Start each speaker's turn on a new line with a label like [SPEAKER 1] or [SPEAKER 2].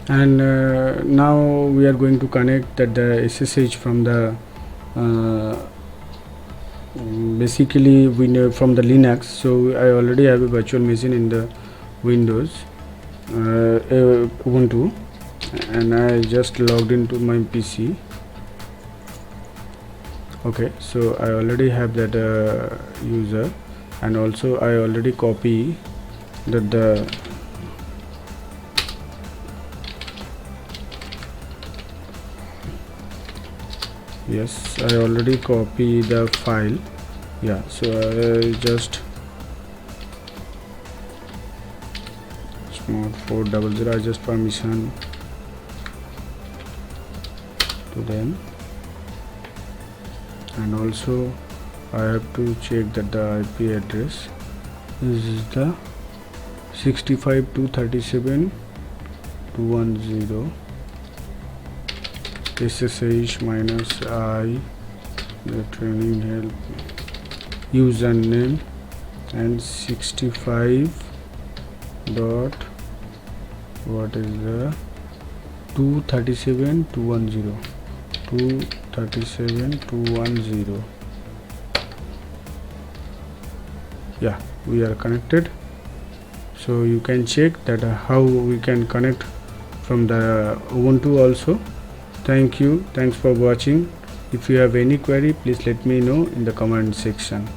[SPEAKER 1] And now we are going to connect that the SSH from the basically we know from the Linux. So I already have a virtual machine in the Windows Ubuntu, and I just logged into my PC. Okay, so I already have that user, and also I already copy that the yes, I already copy the file. Yeah, so I just smart 400, I just permission to them, and also I have to check that the IP address is the 65.237.210 SSH minus I, the training help username, and 65 dot what is the 237.210. Yeah, we are connected. So you can check that how we can connect from the Ubuntu also. Thanks for watching. If you have any query, please let me know in the comment section.